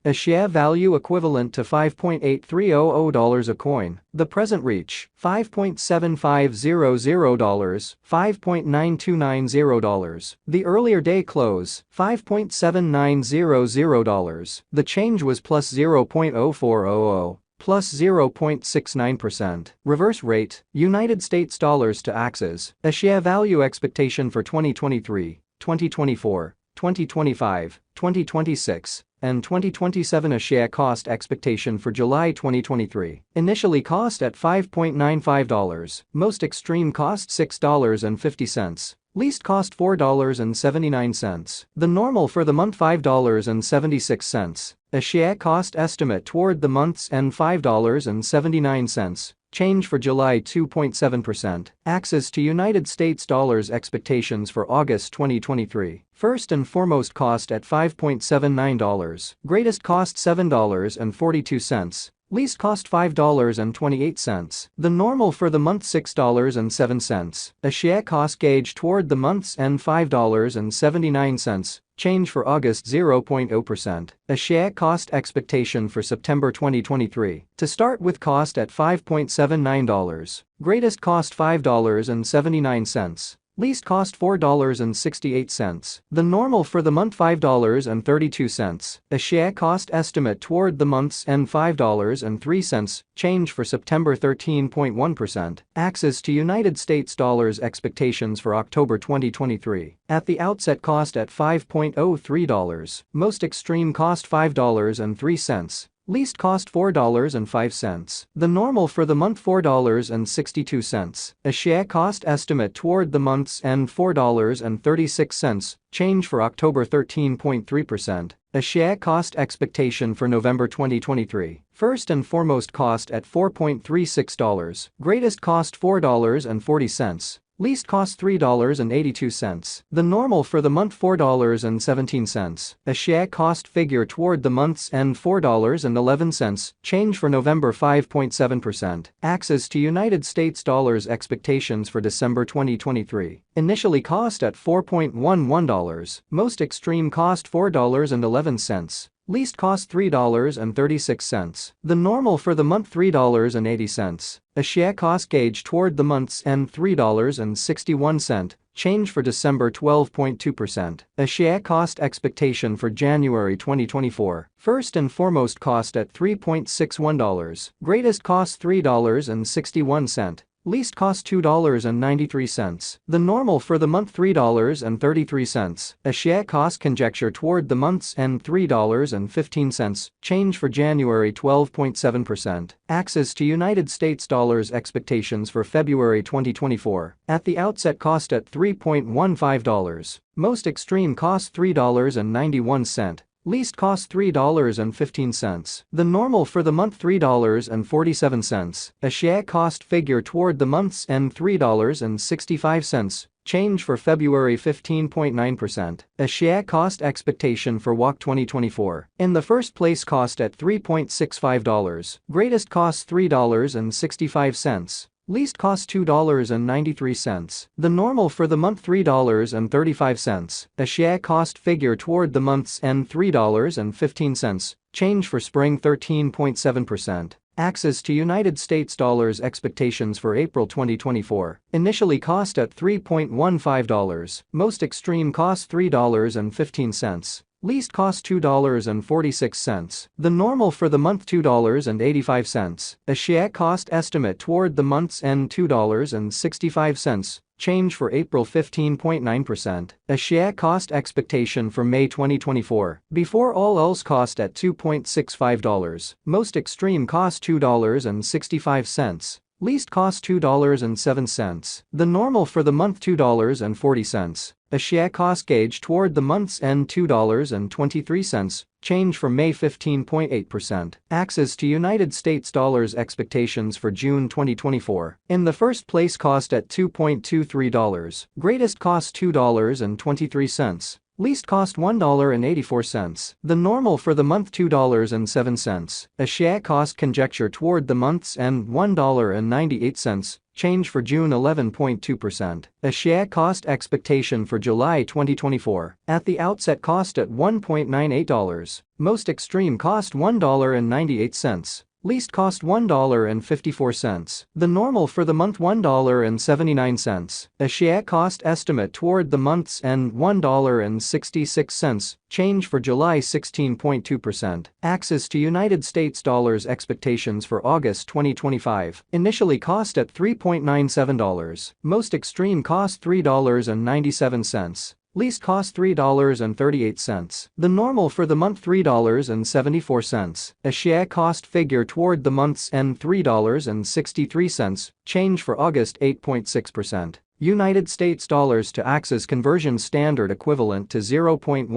A share value equivalent to $5.8300 a coin. The present reach, $5.7500, $5.9290. The earlier day close, $5.7900. The change was plus 0.0400. Plus 0.69%. Reverse rate, United States dollars to Axies. A share value expectation for 2023, 2024, 2025, 2026, and 2027. A share cost expectation for July 2023. Initially cost at $5.95. Most extreme cost $6.50. Least cost $4.79. The normal for the month $5.76. A share cost estimate toward the month's end $5.79. Change for July 2.7%. Access to United States dollars expectations for August 2023. First and foremost cost at $5.79. Greatest cost $7.42. Least cost $5.28. The normal for the month $6.07. A share cost gauge toward the month's end $5.79. Change for August 0.0%. A share cost expectation for September 2023. To start with cost at $5.79. Greatest cost $5.79. Least cost $4.68. The normal for the month $5.32. A share cost estimate toward the month's end $5.03. Change for September 13.1%. Access to United States dollars expectations for October 2023. At the outset cost at $5.03. Most extreme cost $5.03. Least cost $4.05. The normal for the month $4.62. A share cost estimate toward the month's end $4.36. Change for October 13.3%. A share cost expectation for November 2023. First and foremost cost at $4.36. Greatest cost $4.40. Least cost $3.82. The normal for the month $4.17. A share cost figure toward the month's end $4.11. Change for November 5.7%. Access to United States dollars expectations for December 2023. Initially cost at $4.11. Most extreme cost $4.11. Least cost $3.36. The normal for the month $3.80. A share cost gauge toward the month's end $3.61. Change for December 12.2%. A share cost expectation for January 2024. First and foremost cost at $3.61. Greatest cost $3.61. Least cost $2.93. The normal for the month $3.33. A share cost conjecture toward the month's end $3.15. Change for January 12.7%. Access to United States dollars expectations for February 2024. At the outset cost at $3.15. Most extreme cost $3.91. Least cost $3.15. The normal for the month $3.47. A share cost figure toward the month's end $3.65. Change for February 15.9%. A share cost expectation for WOC 2024. In the first place cost at $3.65. Greatest cost $3.65. Least cost $2.93. The normal for the month $3.35. A share cost figure toward the month's end $3.15. Change for spring 13.7%. Access to United States dollars expectations for April 2024. Initially cost at $3.15. Most extreme cost $3.15. Least cost $2.46. The normal for the month $2.85. A share cost estimate toward the month's end $2.65. Change for April 15.9%. A share cost expectation for May 2024. Before all else cost at $2.65. Most extreme cost $2.65. Least cost $2.07. The normal for the month $2.40. A share cost gauge toward the month's end $2.23. Change for May 15.8%. Access to United States dollars expectations for June 2024. In the first place cost at $2.23. Greatest cost $2.23. Least cost $1.84. The normal for the month $2.07. A share cost conjecture toward the month's end $1.98. Change for June 11.2%. A share cost expectation for July 2024. At the outset cost at $1.98. Most extreme cost $1.98. Least cost $1.54. The normal for the month $1.79. A share cost estimate toward the month's end $1.66. Change for July 16.2%. Axis to United States dollars expectations for August 2025. Initially cost at $3.97. Most extreme cost $3.97. Least cost $3.38. The normal for the month $3.74. A share cost figure toward the month's end $3.63. Change for August 8.6%. United States dollars to Axis conversion standard equivalent to 0.1715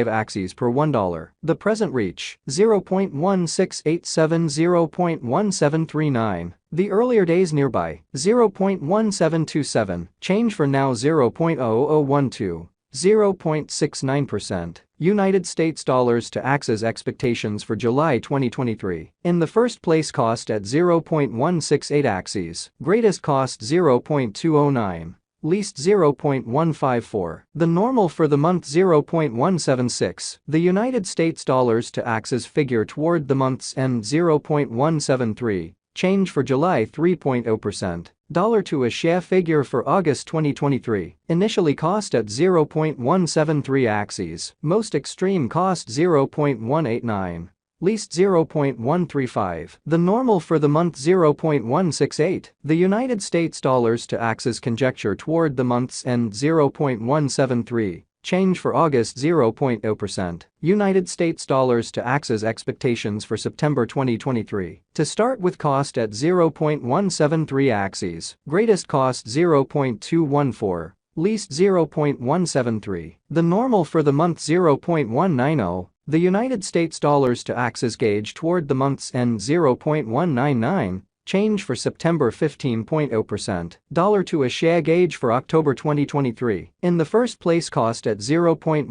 Axies per $1. The present reach 0.1687, 0.1739. The earlier days nearby 0.1727. Change for now 0.0012. 0.69%. United States dollars to Axis expectations for July 2023. In the first place cost at 0.168 Axies. Greatest cost 0.209. Least 0.154. The normal for the month 0.176. The United States dollars to Axis figure toward the month's end 0.173. Change for July 3.0%. Dollar to a share figure for August 2023. Initially cost at 0.173 Axies. Most extreme cost 0.189. Least 0.135. The normal for the month 0.168. The United States dollars to Axis conjecture toward the month's end 0.173. Change for August 0.0%. United States dollars to Axis expectations for September 2023. To start with cost at 0.173 Axies. Greatest cost 0.214. Least 0.173. The normal for the month 0.190. The United States dollars to Axis gauge toward the month's end 0.199. Change for September 15.0%. Dollar to a share gauge for October 2023. In the first place cost at 0.199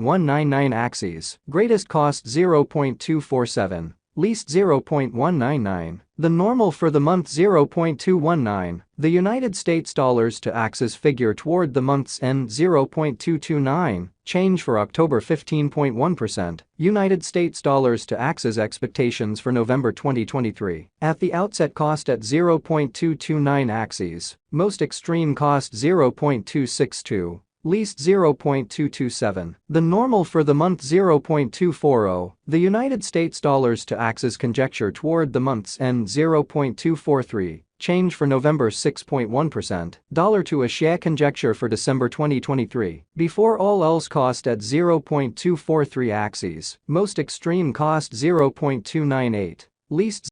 Axies. Greatest cost 0.247. Least 0.199. The normal for the month 0.219. The United States dollars to Axis figure toward the month's end 0.229. Change for October 15.1%. United States dollars to Axis expectations for November 2023. At the outset cost at 0.229 Axies. Most extreme cost 0.262. Least 0.227. The normal for the month 0.240. The United States dollars to Axis conjecture toward the month's end 0.243. Change for November 6.1%. Dollar to a share conjecture for December 2023. Before all else cost at 0.243 Axies. Most extreme cost 0.298. Least